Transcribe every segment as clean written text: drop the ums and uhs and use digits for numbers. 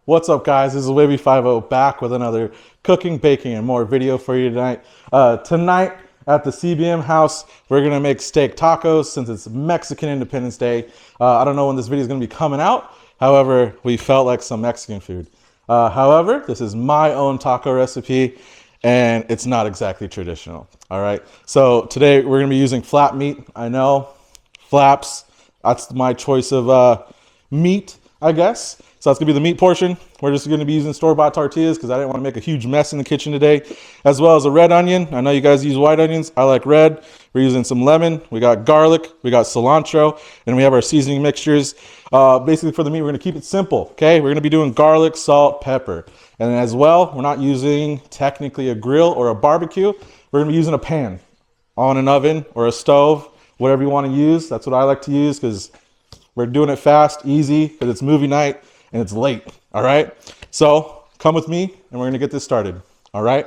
What's up, guys? This is Wavy50 back with another cooking, baking, and more video for you tonight. Tonight at the CBM house, we're gonna make steak tacos since it's Mexican Independence Day. I don't know when this video is gonna be coming out. However, we felt like some Mexican food. However, this is my own taco recipe and it's not exactly traditional. All right. So today we're gonna be using flap meat. I know, flaps, that's my choice of meat, I guess. So that's gonna be the meat portion. We're just gonna be using store-bought tortillas because I didn't want to make a huge mess in the kitchen today, as well as a red onion. I know you guys use white onions. I like red. We're using some lemon. We got garlic. We got cilantro, and we have our seasoning mixtures. Basically for the meat, we're gonna keep it simple. Okay, we're gonna be doing garlic, salt, pepper, and as well, we're not using technically a grill or a barbecue. We're gonna be using a pan on an oven or a stove, whatever you want to use. That's what I like to use because we're doing it fast, easy, because it's movie night and it's late. All right, so come with me and we're gonna get this started. All right.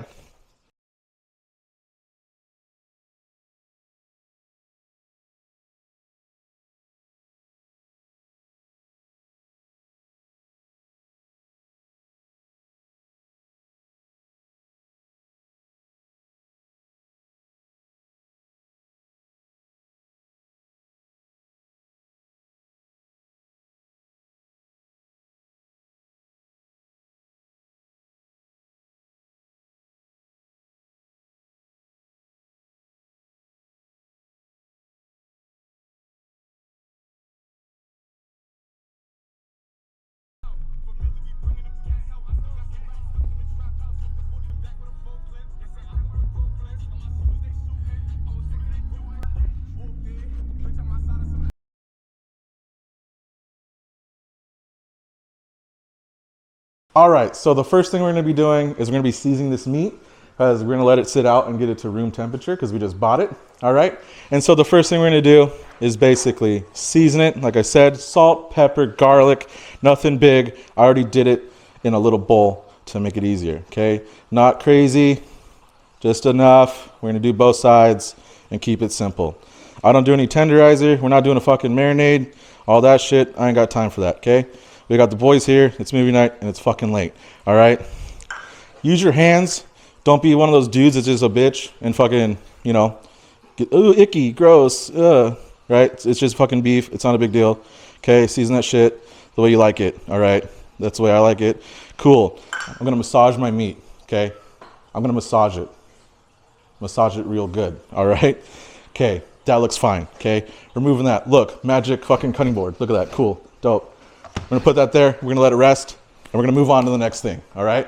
All right, so the first thing we're gonna be doing is we're gonna be seasoning this meat because we're gonna let it sit out and get it to room temperature because we just bought it, all right? And so the first thing we're gonna do is basically season it. Like I said, salt, pepper, garlic, nothing big. I already did it in a little bowl to make it easier, okay? Not crazy, just enough. We're gonna do both sides and keep it simple. I don't do any tenderizer. We're not doing a fucking marinade, all that shit. I ain't got time for that, okay? We got the boys here. It's movie night and it's fucking late. All right. Use your hands. Don't be one of those dudes that's just a bitch and fucking, you know, get, ooh, icky, gross. Right. It's just fucking beef. It's not a big deal. Okay. Season that shit the way you like it. All right. That's the way I like it. Cool. I'm going to massage my meat. Okay. I'm going to massage it. Massage it real good. All right. Okay. That looks fine. Okay. Removing that. Look, magic fucking cutting board. Look at that. Cool. Dope. We're gonna put that there. We're gonna let it rest and we're gonna move on to the next thing. All right.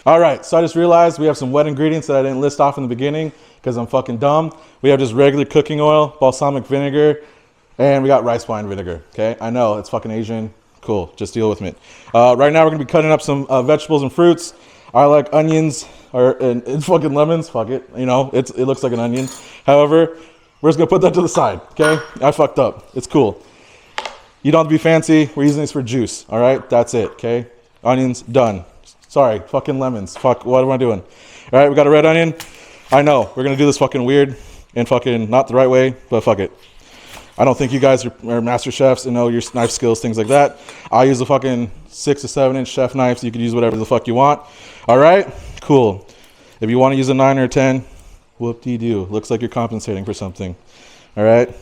All right. So I just realized we have some wet ingredients that I didn't list off in the beginning because I'm fucking dumb. We have just regular cooking oil, balsamic vinegar, and we got rice wine vinegar. Okay. I know it's fucking Asian. Cool. Just deal with me. Right now we're gonna be cutting up some vegetables and fruits. I like onions and fucking lemons. Fuck it. You know, it looks like an onion. However, we're just gonna put that to the side. Okay. I fucked up. It's cool. You don't have to be fancy. We're using this for juice. All right, that's it. Okay, onions done. Sorry, fucking lemons. Fuck, what am I doing? All right, we got a red onion. I know we're gonna do this fucking weird and fucking not the right way, but fuck it. I don't think you guys are master chefs and know your knife skills, things like that. I use a fucking 6 to 7 inch chef knife, so you can use whatever the fuck you want. All right, cool. If you want to use a 9 or a 10, whoop-de-doo. Looks like you're compensating for something. All right,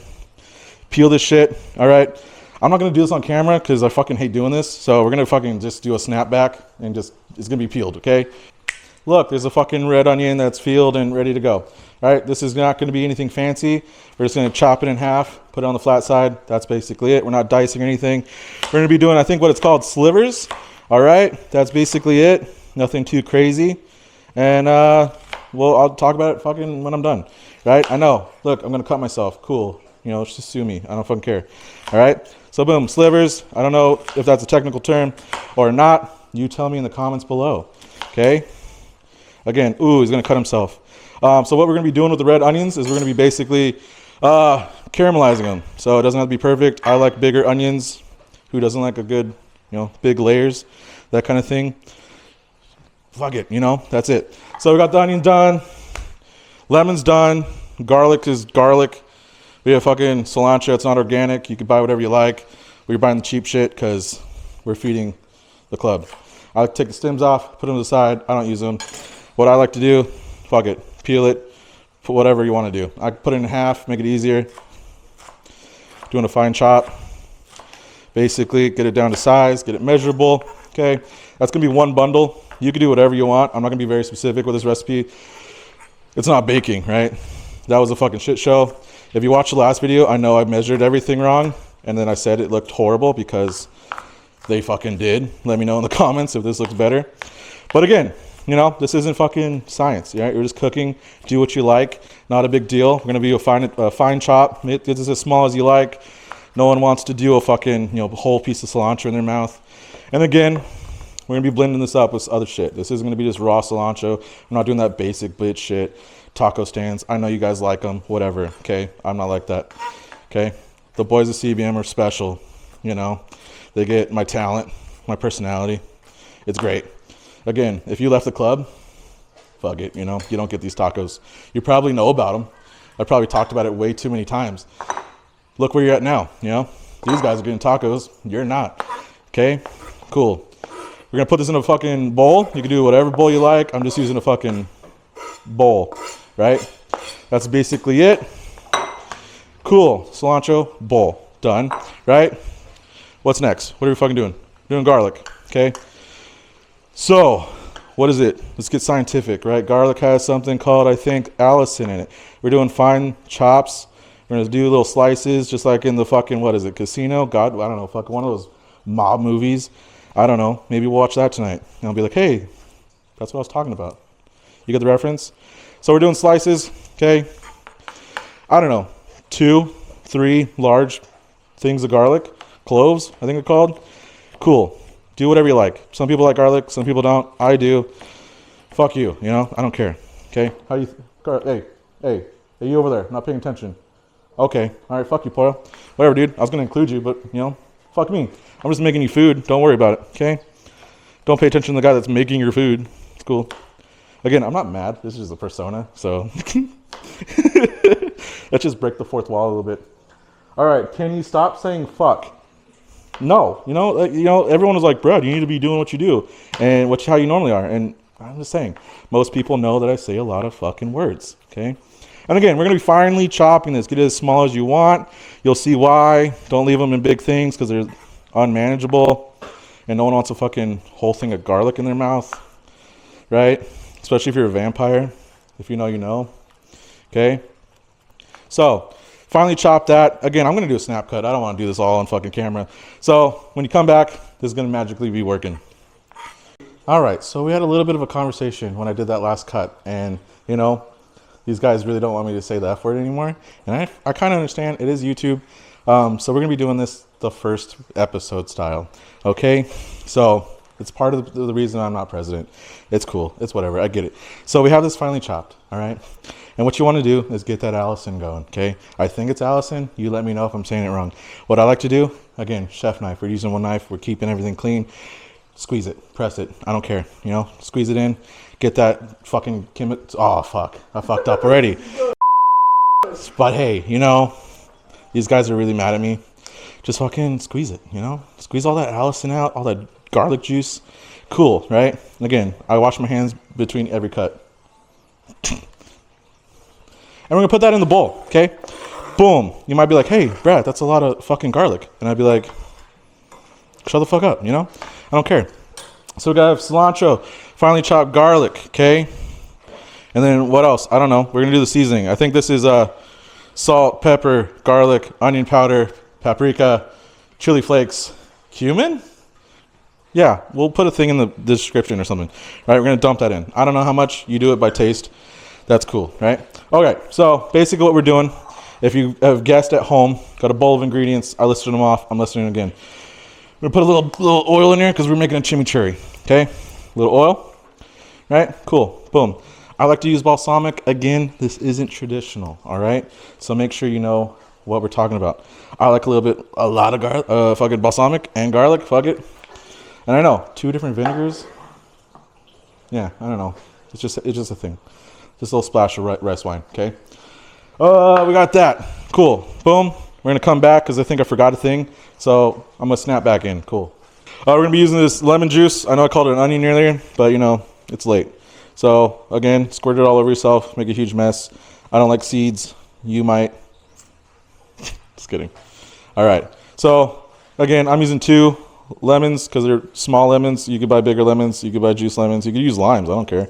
peel this shit. All right. I'm not gonna do this on camera because I fucking hate doing this. So we're gonna fucking just do a snapback and just, it's gonna be peeled, okay? Look, there's a fucking red onion that's peeled and ready to go. All right, this is not gonna be anything fancy. We're just gonna chop it in half, put it on the flat side. That's basically it. We're not dicing or anything. We're gonna be doing, I think what it's called, slivers. All right, that's basically it. Nothing too crazy. And well, I'll talk about it fucking when I'm done, right? I know, look, I'm gonna cut myself, cool. You know, just sue me, I don't fucking care, all right? So boom, slivers. I don't know if that's a technical term or not. You tell me in the comments below, okay? Again, ooh, he's gonna cut himself. So what we're gonna be doing with the red onions is we're gonna be basically caramelizing them. So it doesn't have to be perfect. I like bigger onions. Who doesn't like a good, you know, big layers, that kind of thing. Fuck it, you know, that's it. So we got the onion done, lemon's done, garlic is garlic. We have fucking cilantro. It's not organic. You can buy whatever you like. We're buying the cheap shit because we're feeding the club. I take the stems off, put them to the side. I don't use them. What I like to do, fuck it, peel it, put whatever you want to do. I put it in half, make it easier. Doing a fine chop. Basically, get it down to size, get it measurable. Okay, that's gonna be one bundle. You can do whatever you want. I'm not gonna be very specific with this recipe. It's not baking, right? That was a fucking shit show. If you watched the last video, I know I measured everything wrong, and then I said it looked horrible because they fucking did. Let me know in the comments if this looks better. But again, you know, this isn't fucking science, right? You're just cooking, do what you like, not a big deal. We're gonna be a fine chop. It is as small as you like. No one wants to do a fucking, you know, whole piece of cilantro in their mouth. And again, we're gonna be blending this up with other shit. This isn't gonna be just raw cilantro. I'm not doing that basic bitch shit. Taco stands, I know you guys like them, whatever, okay? I'm not like that, okay? The boys at CBM are special, you know? They get my talent, my personality. It's great. Again, if you left the club, fuck it, you know, you don't get these tacos. You probably know about them. I probably talked about it way too many times. Look where you're at now, you know? These guys are getting tacos, you're not, okay? Cool. We're gonna put this in a fucking bowl. You can do whatever bowl you like. I'm just using a fucking bowl, right? That's basically it. Cool, cilantro, bowl, done, right? What's next? What are we fucking doing? Doing garlic, okay? So, what is it? Let's get scientific, right? Garlic has something called, I think, allicin in it. We're doing fine chops. We're gonna do little slices, just like in the fucking, what is it, Casino? God, I don't know, fucking one of those mob movies. I don't know. Maybe we'll watch that tonight. And I'll be like, hey, that's what I was talking about. You get the reference? So we're doing slices, okay? I don't know, 2, 3 large things of garlic. Cloves, I think they're called. Cool. Do whatever you like. Some people like garlic, some people don't. I do. Fuck you, you know? I don't care, okay? How do you, hey, you over there, not paying attention. Okay, all right, fuck you, Pollo. Whatever, dude. I was gonna include you, but, you know, fuck me. I'm just making you food. Don't worry about it, okay? Don't pay attention to the guy that's making your food. It's cool. Again, I'm not mad. This is just a persona, so. Let's just break the fourth wall a little bit. All right, can you stop saying fuck? No, you know, everyone was like, Brad, you need to be doing what you do and how you normally are. And I'm just saying, most people know that I say a lot of fucking words, okay? And again, we're gonna be finely chopping this. Get it as small as you want. You'll see why. Don't leave them in big things because they're unmanageable. And no one wants a fucking whole thing of garlic in their mouth, right? Especially if you're a vampire. If you know, you know. Okay? So, finally chop that. Again, I'm going to do a snap cut. I don't want to do this all on fucking camera. So, when you come back, this is going to magically be working. All right, so we had a little bit of a conversation when I did that last cut. And, you know, these guys really don't want me to say the F word anymore. And I kind of understand. It is YouTube. So, we're going to be doing this the first episode style. Okay? So, it's part of the reason I'm not president. It's cool. It's whatever. I get it. So, we have this finely chopped. All right? And what you want to do is get that allicin going, okay? I think it's allicin. You let me know if I'm saying it wrong. What I like to do, again, chef knife. We're using one knife. We're keeping everything clean. Squeeze it. Press it. I don't care. You know? Squeeze it in. Get that fucking... Oh, fuck. I fucked up already. But hey, you know, these guys are really mad at me. Just fucking squeeze it, you know? Squeeze all that allicin out, all that garlic juice. Cool, right? Again, I wash my hands between every cut. And we're gonna put that in the bowl, okay? Boom. You might be like, hey, Brad, that's a lot of fucking garlic. And I'd be like, shut the fuck up, you know? I don't care. So we gotta have cilantro, finely chopped garlic, okay? And then what else? I don't know. We're gonna do the seasoning. I think this is salt, pepper, garlic, onion powder, paprika, chili flakes, cumin? Yeah, we'll put a thing in the description or something. All right, we're gonna dump that in. I don't know how much. You do it by taste. That's cool, right? Okay, so basically what we're doing, if you have guessed at home, got a bowl of ingredients. I listed them off. I'm listing them again. We're gonna put a little oil in here because we're making a chimichurri. Okay, a little oil, right? Cool. Boom. I like to use balsamic. Again, this isn't traditional. All right, so make sure you know what we're talking about. I like a lot of fucking balsamic and garlic. Fuck it. And I know 2 different vinegars. Yeah, I don't know. It's just a thing. Just a little splash of rice wine. Okay. We got that. Cool. Boom. We're gonna come back because I think I forgot a thing. So I'm gonna snap back in. Cool. We're gonna be using this lemon juice. I know I called it an onion earlier, but you know, it's late. So again, squirt it all over yourself, make a huge mess. I don't like seeds. You might. Just kidding. All right. So again, I'm using 2 lemons because they're small lemons. You could buy bigger lemons. You could buy juice lemons. You could use limes. I don't care.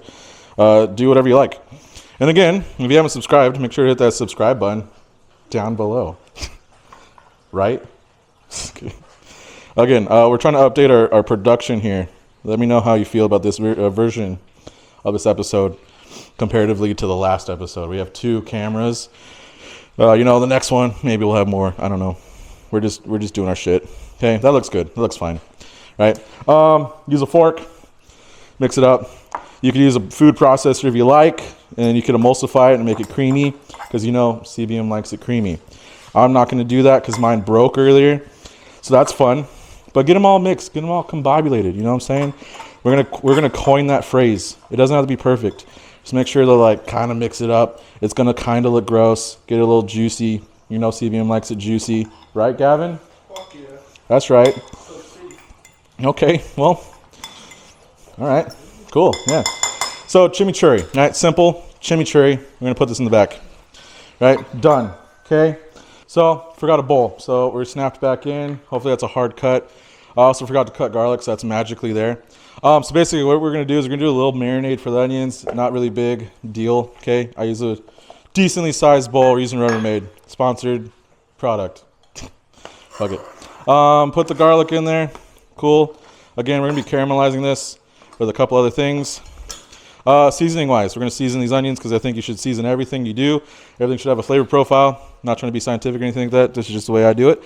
Do whatever you like. And again, if you haven't subscribed, make sure to hit that subscribe button down below. Right? Again, we're trying to update our production here. Let me know how you feel about this version of this episode comparatively to the last episode. We have 2 cameras. You know, the next one, maybe we'll have more. I don't know. We're just doing our shit. Okay, that looks good. That looks fine. Right? Use a fork. Mix it up. You can use a food processor if you like, and you can emulsify it and make it creamy because you know CBM likes it creamy. I'm not going to do that because mine broke earlier, so that's fun. But get them all mixed, get them all combobulated. You know what I'm saying? We're gonna coin that phrase. It doesn't have to be perfect. Just make sure to like kind of mix it up. It's gonna kind of look gross. Get it a little juicy. You know CBM likes it juicy, right, Gavin? Fuck yeah. That's right. Okay, well, all right. Cool, yeah. So chimichurri, right? Simple chimichurri. We're gonna put this in the back. Right, done. Okay. So forgot a bowl. So we're snapped back in. Hopefully that's a hard cut. I also forgot to cut garlic, so that's magically there. So basically what we're gonna do is we're gonna do a little marinade for the onions. Not really big deal. Okay. I use a decently sized bowl. We're using Rubbermaid. Sponsored product. Fuck it. Put the garlic in there. Cool. Again, we're gonna be caramelizing this with a couple other things. Seasoning wise, we're going to season these onions because I think you should season everything you do. Everything should have a flavor profile. Not trying to be scientific or anything like that. This is just the way I do it.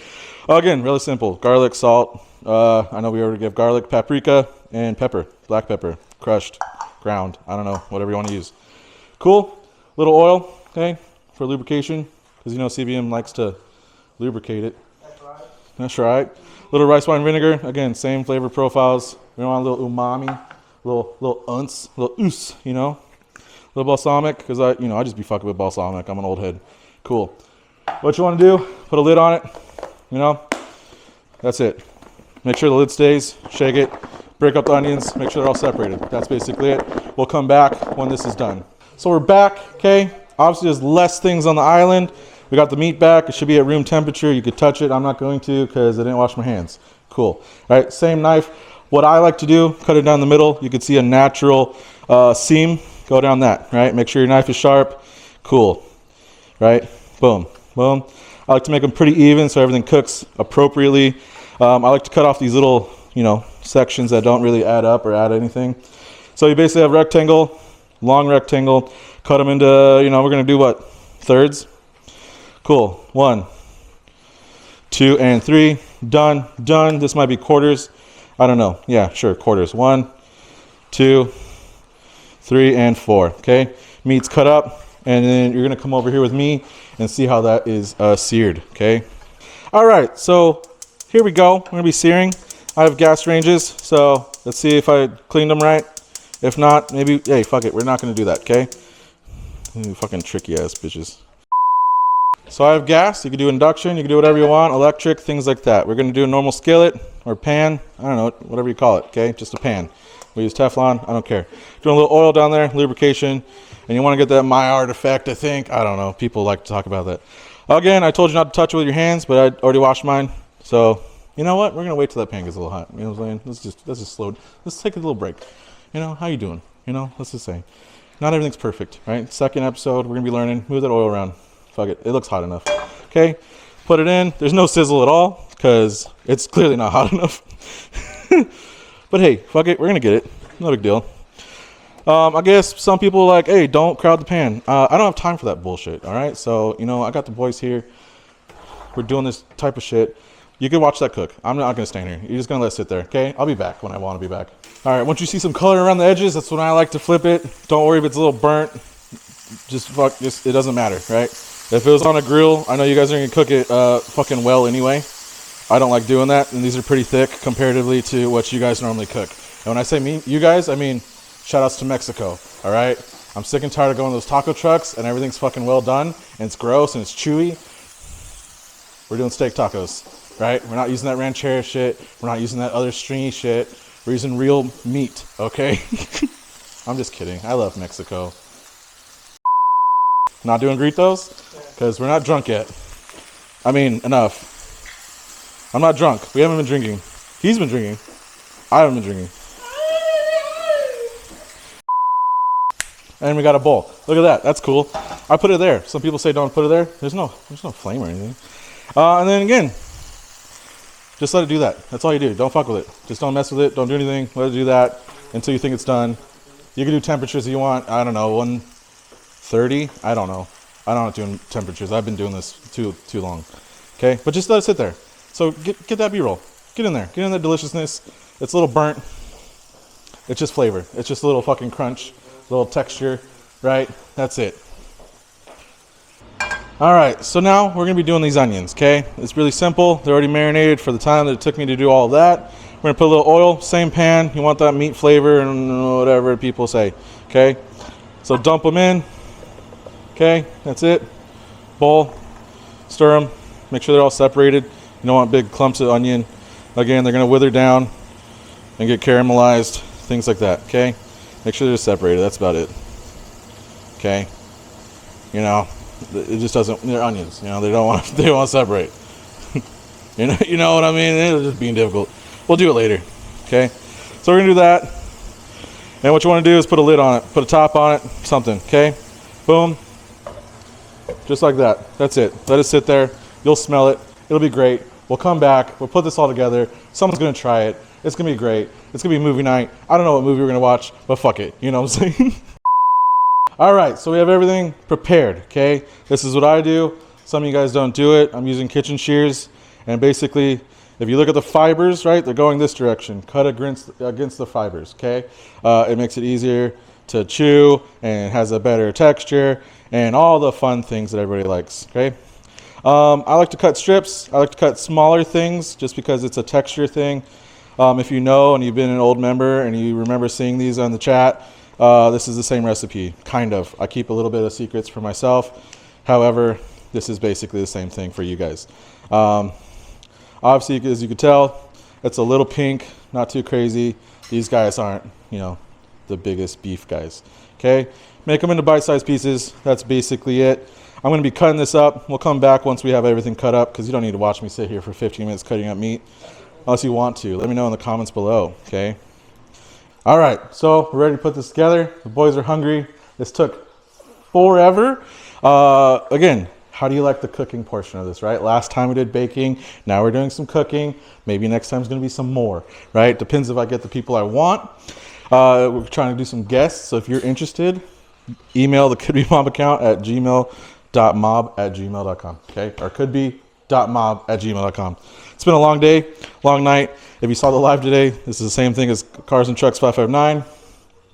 Again, really simple. Garlic, salt. I know we already have garlic, paprika, and pepper. Black pepper. Crushed. Ground. I don't know. Whatever you want to use. Cool. Little oil, okay, for lubrication because you know CBM likes to lubricate it. That's right. That's right. Little rice wine vinegar. Again, same flavor profiles. We want a little umami. Little unce, little oos, you know, little balsamic, because I just be fucking with balsamic. I'm an old head. Cool. What you want to do? Put a lid on it. You know, that's it. Make sure the lid stays. Shake it. Break up the onions. Make sure they're all separated. That's basically it. We'll come back when this is done. So we're back. Okay. Obviously, there's less things on the island. We got the meat back. It should be at room temperature. You could touch it. I'm not going to because I didn't wash my hands. Cool. All right. Same knife. What I like to do, cut it down the middle. You can see a natural seam. Go down that, right? Make sure your knife is sharp. Cool, right? Boom, boom. I like to make them pretty even so everything cooks appropriately. I like to cut off these little, sections that don't really add up or add anything. So you basically have rectangle, long rectangle. Cut them into, we're going to do what? Thirds? Cool. 1, 2, and 3. Done, done. This might be quarters. I don't know. Yeah, sure. Quarters. 1, 2, 3, and 4. Okay. Meat's cut up. And then you're going to come over here with me and see how that is seared. Okay. All right. So here we go. We're going to be searing. I have gas ranges. So let's see if I cleaned them right. If not, maybe, hey, fuck it. We're not going to do that. Okay. Fucking tricky ass bitches. So I have gas. You can do induction. You can do whatever you want. Electric, things like that. We're going to do a normal skillet or pan. I don't know, whatever you call it. Okay, just a pan. We use Teflon. I don't care. Doing a little oil down there, lubrication, and you want to get that Maillard effect. I think. I don't know. People like to talk about that. Again, I told you not to touch it with your hands, but I already washed mine. So you know what? We're gonna wait till that pan gets a little hot. You know what I'm saying? Let's just slow. Let's take a little break. How you doing? Let's just say, not everything's perfect, right? Second episode, we're gonna be learning. Move that oil around. Fuck it. It looks hot enough. Okay. Put it in. There's no sizzle at all because it's clearly not hot enough. But hey, fuck it. We're going to get it. No big deal. I guess some people are like, hey, don't crowd the pan. I don't have time for that bullshit. All right. So, I got the boys here. We're doing this type of shit. You can watch that cook. I'm not going to stand here. You're just going to let it sit there. Okay. I'll be back when I want to be back. All right. Once you see some color around the edges, that's when I like to flip it. Don't worry if it's a little burnt. It doesn't matter, right? If it was on a grill, I know you guys are going to cook it fucking well anyway. I don't like doing that, and these are pretty thick comparatively to what you guys normally cook. And when I say you guys, I mean shout outs to Mexico, all right? I'm sick and tired of going to those taco trucks, and everything's fucking well done, and it's gross, and it's chewy. We're doing steak tacos. right? We're not using that ranchera shit. We're not using that other stringy shit. We're using real meat, okay? I'm just kidding. I love Mexico. Not doing gritos? Because we're not drunk yet. I mean, enough. I'm not drunk. We haven't been drinking. He's been drinking. I haven't been drinking. And we got a bowl. Look at that. That's cool. I put it there. Some people say don't put it there. There's no flame or anything. And then again, just let it do that. That's all you do. Don't fuck with it. Just don't mess with it. Don't do anything. Let it do that until you think it's done. You can do temperatures you want. I don't know, 130. I don't know. I don't like doing temperatures. I've been doing this too long. Okay, but just let it sit there. So get that B-roll. Get in there. Get in the deliciousness. It's a little burnt. It's just flavor. It's just a little fucking crunch, a little texture, right? That's it. All right, so now we're gonna be doing these onions, okay? It's really simple. They're already marinated for the time that it took me to do all of that. We're gonna put a little oil, same pan. You want that meat flavor and whatever people say, okay? So dump them in, okay? That's it. Bowl, stir them, make sure they're all separated. You don't want big clumps of onion. Again, they're gonna wither down and get caramelized, things like that, okay? Make sure they're separated, that's about it, okay? You know, it just doesn't, they're onions, you know, they don't want to separate. you know what I mean? It's just being difficult. We'll do it later, okay? So we're gonna do that. And what you wanna do is put a lid on it, put a top on it, something, okay? Boom. Just like that, that's it. Let it sit there, you'll smell it, it'll be great. We'll come back, we'll put this all together, someone's gonna try it, it's gonna be great, it's gonna be movie night. I don't know what movie we're gonna watch, but fuck it, you know what I'm saying? All right, so we have everything prepared, okay? This is what I do. Some of you guys don't do it. I'm using kitchen shears, and basically, if you look at the fibers, right, they're going this direction. Cut against the fibers, okay? It makes it easier to chew, and it has a better texture, and all the fun things that everybody likes, okay? I like to cut strips. I like to cut smaller things just because it's a texture thing. If you know and you've been an old member and you remember seeing these on the chat, this is the same recipe, kind of. I keep a little bit of secrets for myself. However, this is basically the same thing for you guys. Obviously, as you can tell, it's a little pink, not too crazy. These guys aren't, you know, the biggest beef guys, okay? Make them into bite-sized pieces. That's basically it. I'm going to be cutting this up. We'll come back once we have everything cut up because you don't need to watch me sit here for 15 minutes cutting up meat unless you want to. Let me know in the comments below, okay? All right, so we're ready to put this together. The boys are hungry. This took forever. Again, how do you like the cooking portion of this, right? Last time we did baking. Now we're doing some cooking. Maybe next time's going to be some more, right? Depends if I get the people I want. We're trying to do some guests. So if you're interested, email the couldbemom account at gmail.mob@gmail.com, okay? Or couldbe.mob@gmail.com. It's been a long day, long night. If you saw the live today, this is the same thing as Cars and Trucks 559.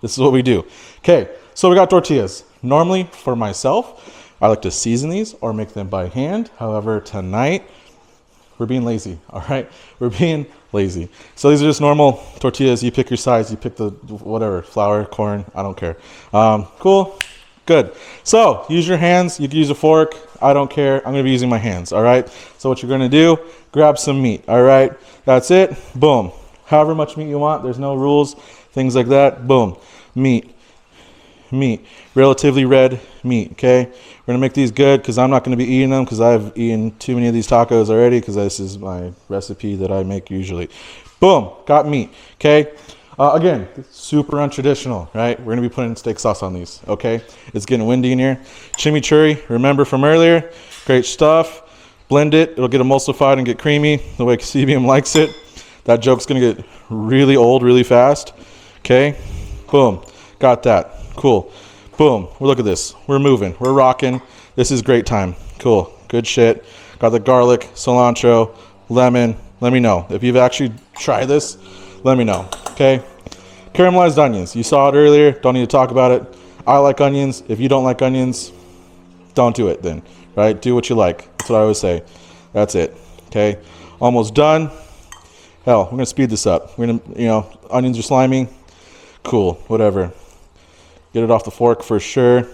This is what we do. Okay, so we got tortillas. Normally, for myself, I like to season these or make them by hand. However, tonight, we're being lazy, all right? We're being lazy. So these are just normal tortillas. You pick your size. You pick the whatever, flour, corn, I don't care. Cool, good. So use your hands. You can use a fork. I don't care. I'm going to be using my hands, all right? So what you're going to do, grab some meat, all right? That's it. Boom. However much meat you want. There's no rules, things like that. Boom. Meat. Relatively red meat, okay? We're going to make these good because I'm not going to be eating them because I've eaten too many of these tacos already because this is my recipe that I make usually. Boom. Got meat, okay? Again, super untraditional, right? We're going to be putting steak sauce on these, okay? It's getting windy in here. Chimichurri, remember from earlier? Great stuff. Blend it. It'll get emulsified and get creamy the way CBM likes it. That joke's going to get really old really fast, okay? Boom. Got that. Cool. Boom. Well, look at this. We're moving. We're rocking. This is great time. Cool. Good shit. Got the garlic, cilantro, lemon. Let me know. If you've actually tried this, let me know, okay? Caramelized onions. You saw it earlier. Don't need to talk about it. I like onions. If you don't like onions, don't do it then, right? Do what you like. That's what I always say. That's it, okay? Almost done. Hell, we're going to speed this up. We're going to, onions are slimy. Cool, whatever. Get it off the fork for sure. I think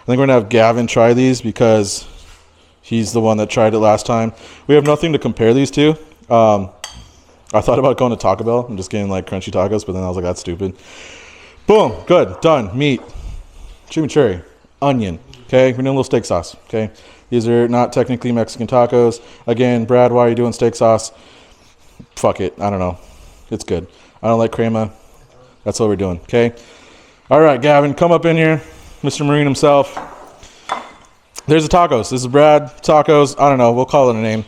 we're going to have Gavin try these because he's the one that tried it last time. We have nothing to compare these to. I thought about going to Taco Bell and just getting like crunchy tacos, but then I was like, that's stupid. Boom, good, done. Meat, chimichurri, onion. Okay, we're doing a little steak sauce. Okay, these are not technically Mexican tacos. Again, Brad, why are you doing steak sauce? Fuck it, I don't know. It's good. I don't like crema. That's what we're doing. Okay. All right, Gavin, come up in here. Mr. Marine himself. There's the tacos. This is Brad. Tacos. I don't know. We'll call it a name.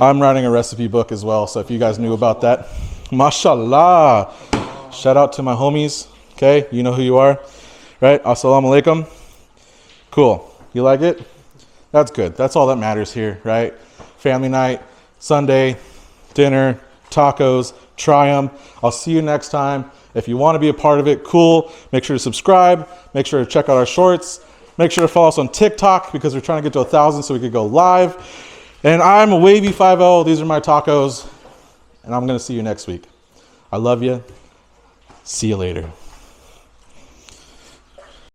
I'm writing a recipe book as well, so if you guys knew about that, mashallah. Shout out to my homies. Okay, you know who you are, right? Assalamu alaikum. Cool. You like it? That's good. That's all that matters here, right? Family night, Sunday, dinner, tacos, try them. I'll see you next time. If you want to be a part of it, cool. Make sure to subscribe. Make sure to check out our shorts. Make sure to follow us on TikTok because we're trying to get to 1,000 so we could go live. And I'm a Wavy 5-0. These are my tacos. And I'm going to see you next week. I love you. See you later.